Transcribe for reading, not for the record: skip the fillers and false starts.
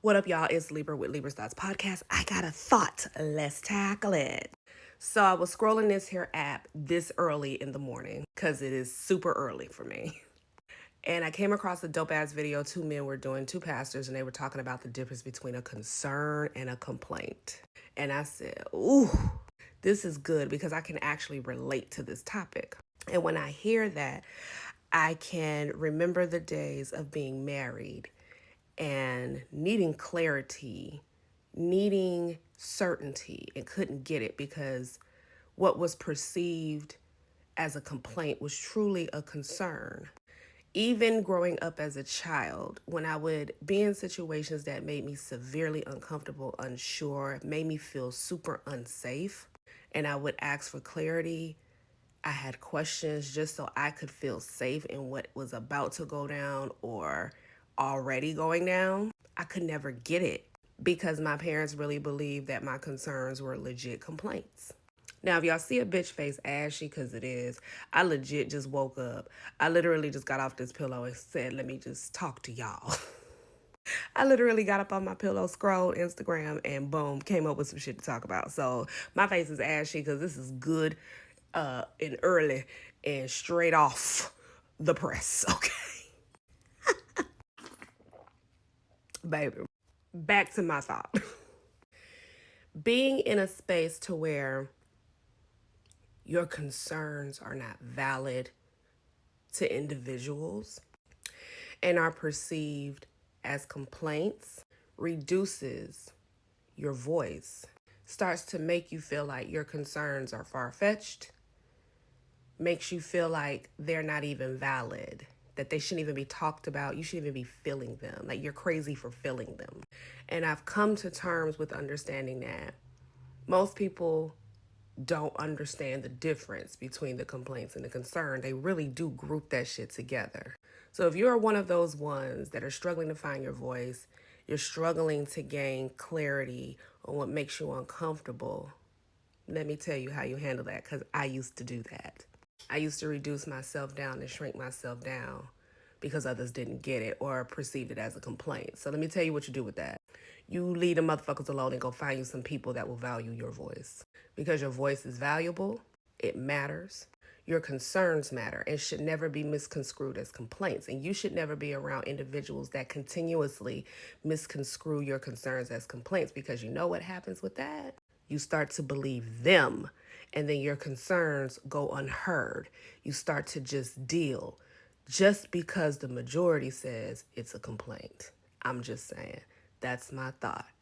What up, y'all? It's Libra with Libra's Thoughts Podcast. I got a thought. Let's tackle it. So I was scrolling this here app this early in the morning because it is super early for me. And I came across a dope ass video two men were doing, two pastors, and they were talking about the difference between a concern and a complaint. And I said, ooh, this is good because I can actually relate to this topic. And when I hear that, I can remember the days of being married and needing clarity, needing certainty, and couldn't get it because what was perceived as a complaint was truly a concern. Even growing up as a child, when I would be in situations that made me severely uncomfortable, unsure, made me feel super unsafe, and I would ask for clarity, I had questions just so I could feel safe in what was about to go down or already going down. I could never get it because my parents really believed that my concerns were legit complaints. Now, if y'all see a bitch face ashy, because it is, I legit just woke up. I literally just got off this pillow and said, let me just talk to y'all. I literally got up on my pillow, scrolled Instagram, and boom, came up with some shit to talk about. So my face is ashy because this is good and early and straight off the press, okay? Baby, back to my thought. Being in a space to where your concerns are not valid to individuals and are perceived as complaints reduces your voice, starts to make you feel like your concerns are far-fetched, makes you feel like they're not even valid, that they shouldn't even be talked about. You shouldn't even be feeling them. Like you're crazy for feeling them. And I've come to terms with understanding that most people don't understand the difference between the complaints and the concern. They really do group that shit together. So if you're one of those ones that are struggling to find your voice, you're struggling to gain clarity on what makes you uncomfortable, let me tell you how you handle that, because I used to do that. I used to reduce myself down and shrink myself down because others didn't get it or perceived it as a complaint. So let me tell you what you do with that. You leave the motherfuckers alone and go find you some people that will value your voice. Because your voice is valuable, it matters. Your concerns matter and should never be misconstrued as complaints. And you should never be around individuals that continuously misconstrue your concerns as complaints, because you know what happens with that? You start to believe them, and then your concerns go unheard. You start to just deal just because the majority says it's a complaint. I'm just saying. That's my thought.